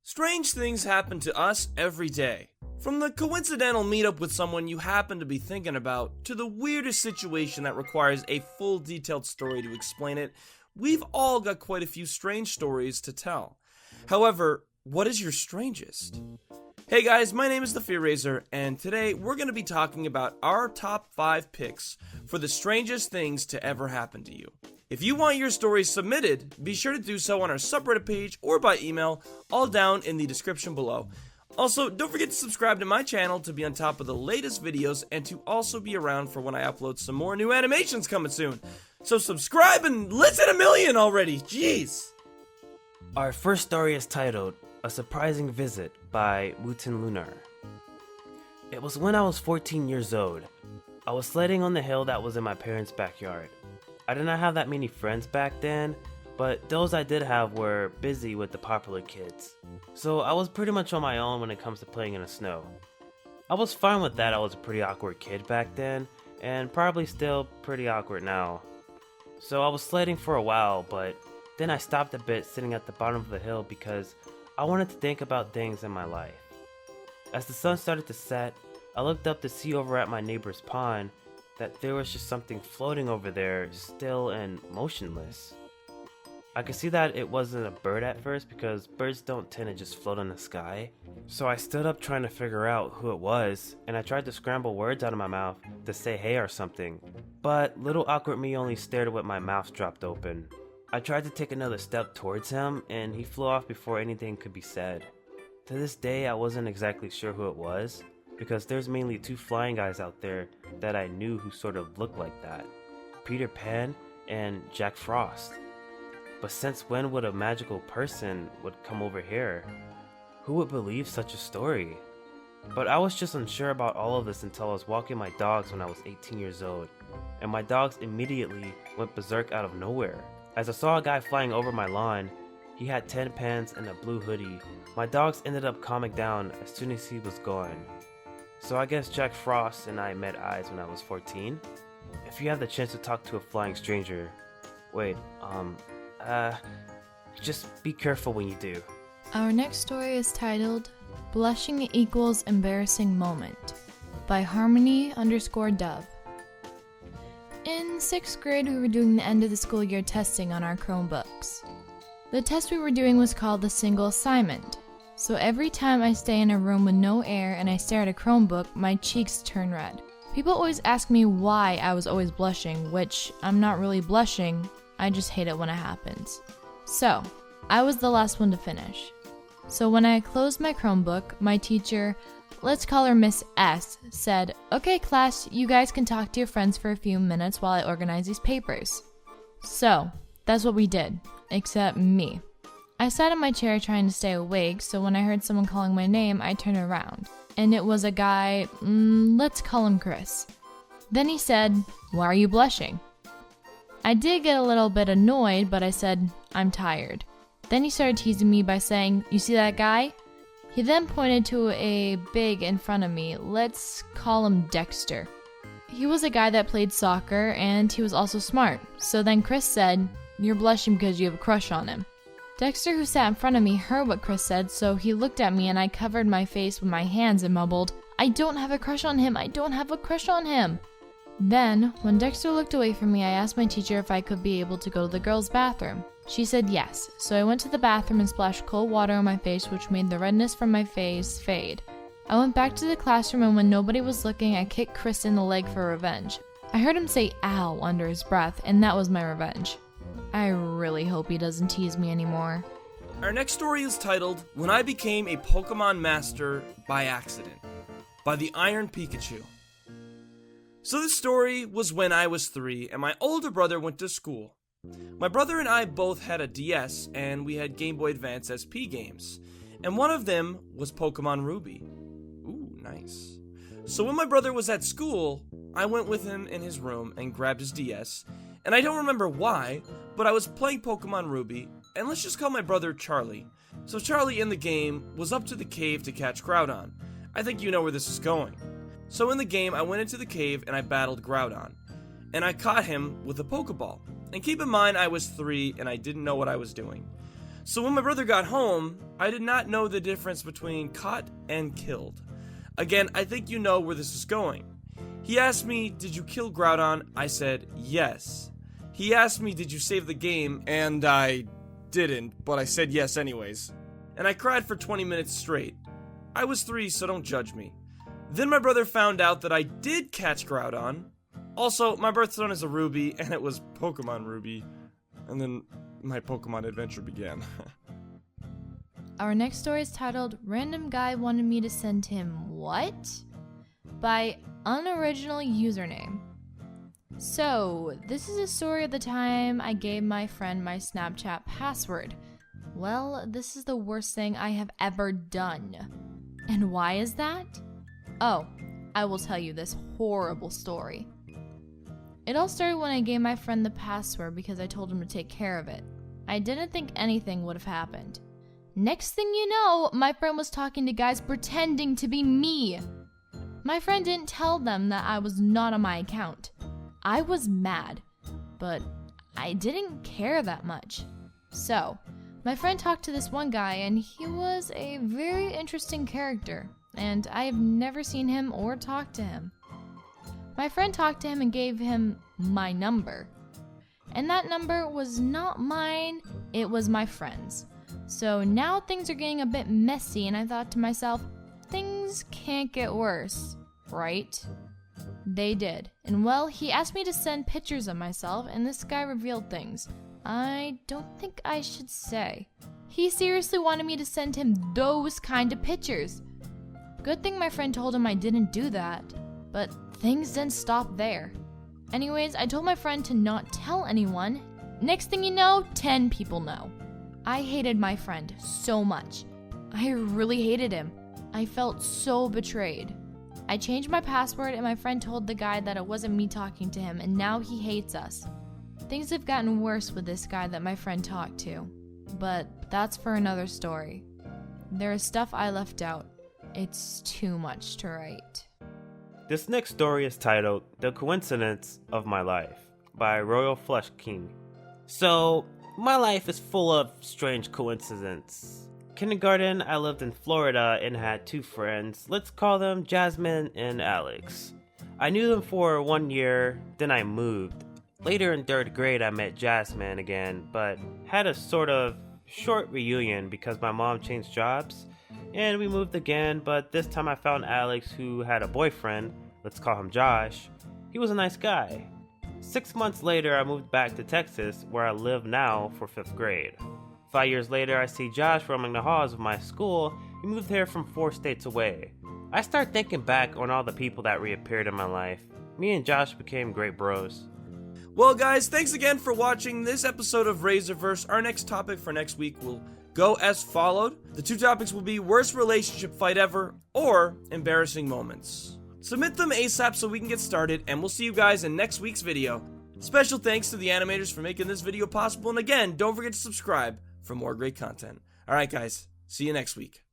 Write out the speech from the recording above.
Strange things happen to us every day. From the coincidental meetup with someone you happen to be thinking about, to the weirdest situation that requires a full detailed story to explain it, we've all got quite a few strange stories to tell. However, what is your strangest? Hey guys, my name is TheFearRaiser, and today we're going to be talking about our top 5 picks for the strangest things to ever happen to you. If you want your stories submitted, be sure to do so on our subreddit page or by email, all down in the description below. Also, don't forget to subscribe to my channel to be on top of the latest videos and to also be around for when I upload some more new animations coming soon. So subscribe and let's hit 1 million already, jeez! Our first story is titled, A Surprising Visit by Wooten Lunar. It was when I was 14 years old. I was sledding on the hill that was in my parents' backyard. I did not have that many friends back then, but those I did have were busy with the popular kids. So I was pretty much on my own when it comes to playing in the snow. I was fine with that. I was a pretty awkward kid back then, and probably still pretty awkward now. So I was sledding for a while, but then I stopped a bit sitting at the bottom of the hill because I wanted to think about things in my life. As the sun started to set, I looked up to see over at my neighbor's pond that there was just something floating over there, still and motionless. I could see that it wasn't a bird at first because birds don't tend to just float in the sky. So I stood up trying to figure out who it was, and I tried to scramble words out of my mouth to say hey or something. But little awkward me only stared with my mouth dropped open. I tried to take another step towards him, and he flew off before anything could be said. To this day, I wasn't exactly sure who it was, because there's mainly 2 flying guys out there that I knew who sort of looked like that. Peter Pan and Jack Frost. But since when would a magical person would come over here? Who would believe such a story? But I was just unsure about all of this until I was walking my dogs when I was 18 years old, and my dogs immediately went berserk out of nowhere. As I saw a guy flying over my lawn, he had tan pants and a blue hoodie. My dogs ended up calming down as soon as he was gone. So I guess Jack Frost and I met eyes when I was 14. If you have the chance to talk to a flying stranger, just be careful when you do. Our next story is titled, Blushing Equals Embarrassing Moment by Harmony_Dove. In 6th grade, we were doing the end of the school year testing on our Chromebooks. The test we were doing was called the single assignment. So every time I stay in a room with no air and I stare at a Chromebook, my cheeks turn red. People always ask me why I was always blushing, which I'm not really blushing, I just hate it when it happens. So, I was the last one to finish. So when I closed my Chromebook, my teacher, let's call her Miss S, said, "Okay class, you guys can talk to your friends for a few minutes while I organize these papers." So, that's what we did, except me. I sat in my chair trying to stay awake, so when I heard someone calling my name, I turned around. And it was a guy, let's call him Chris. Then he said, "Why are you blushing?" I did get a little bit annoyed, but I said, "I'm tired." Then he started teasing me by saying, "You see that guy?" He then pointed to a big in front of me, let's call him Dexter. He was a guy that played soccer, and he was also smart. So then Chris said, "You're blushing because you have a crush on him." Dexter, who sat in front of me, heard what Chris said, so he looked at me and I covered my face with my hands and mumbled, "I don't have a crush on him, I don't have a crush on him." Then, when Dexter looked away from me, I asked my teacher if I could be able to go to the girls' bathroom. She said yes, so I went to the bathroom and splashed cold water on my face, which made the redness from my face fade. I went back to the classroom, and when nobody was looking, I kicked Chris in the leg for revenge. I heard him say "ow" under his breath, and that was my revenge. I really hope he doesn't tease me anymore. Our next story is titled, When I Became a Pokemon Master by Accident by the Iron Pikachu. So this story was when I was 3 and my older brother went to school. My brother and I both had a DS and we had Game Boy Advance SP games, and one of them was Pokemon Ruby. Ooh, nice. So when my brother was at school, I went with him in his room and grabbed his DS, and I don't remember why, but I was playing Pokemon Ruby, and let's just call my brother Charlie. So Charlie in the game was up to the cave to catch Groudon. I think you know where this is going. So in the game, I went into the cave and I battled Groudon, and I caught him with a Pokeball. And keep in mind, I was 3 and I didn't know what I was doing. So when my brother got home, I did not know the difference between caught and killed. Again, I think you know where this is going. He asked me, "Did you kill Groudon?" I said, "Yes." He asked me, "Did you save the game?" And I didn't, but I said yes anyways. And I cried for 20 minutes straight. I was 3, so don't judge me. Then my brother found out that I did catch Groudon. Also, my birthstone is a Ruby, and it was Pokemon Ruby. And then my Pokemon adventure began. Our next story is titled Random Guy Wanted Me to Send Him What? By Unoriginal Username. So, this is a story of the time I gave my friend my Snapchat password. Well, this is the worst thing I have ever done. And why is that? Oh, I will tell you this horrible story. It all started when I gave my friend the password because I told him to take care of it. I didn't think anything would have happened. Next thing you know, my friend was talking to guys pretending to be me. My friend didn't tell them that I was not on my account. I was mad, but I didn't care that much. So, my friend talked to this one guy and he was a very interesting character, and I have never seen him or talked to him. My friend talked to him and gave him my number. And that number was not mine, it was my friend's. So now things are getting a bit messy, and I thought to myself, things can't get worse, right? They did. And well, he asked me to send pictures of myself, and this guy revealed things I don't think I should say. He seriously wanted me to send him those kind of pictures. Good thing my friend told him I didn't do that, but things didn't stop there. Anyways, I told my friend to not tell anyone. Next thing you know, 10 people know. I hated my friend so much. I really hated him. I felt so betrayed. I changed my password and my friend told the guy that it wasn't me talking to him, and now he hates us. Things have gotten worse with this guy that my friend talked to. But that's for another story. There is stuff I left out. It's too much to write. This next story is titled The Coincidence of My Life by Royal Flesh King. So, my life is full of strange coincidences. Kindergarten, I lived in Florida and had 2 friends. Let's call them Jasmine and Alex. I knew them for 1 year, then I moved. Later in 3rd grade, I met Jasmine again, but had a sort of short reunion because my mom changed jobs. And we moved again, but this time I found Alex, who had a boyfriend. Let's call him Josh. He was a nice guy. 6 months later, I moved back to Texas, where I live now for 5th grade. 5 years later, I see Josh roaming the halls of my school. He moved here from 4 states away. I start thinking back on all the people that reappeared in my life. Me and Josh became great bros. Well, guys, thanks again for watching this episode of Raiserverse. Our next topic for next week will go as followed. The 2 topics will be worst relationship fight ever or embarrassing moments. Submit them ASAP so we can get started, and we'll see you guys in next week's video. Special thanks to the animators for making this video possible, and again, don't forget to subscribe for more great content. Alright guys, see you next week.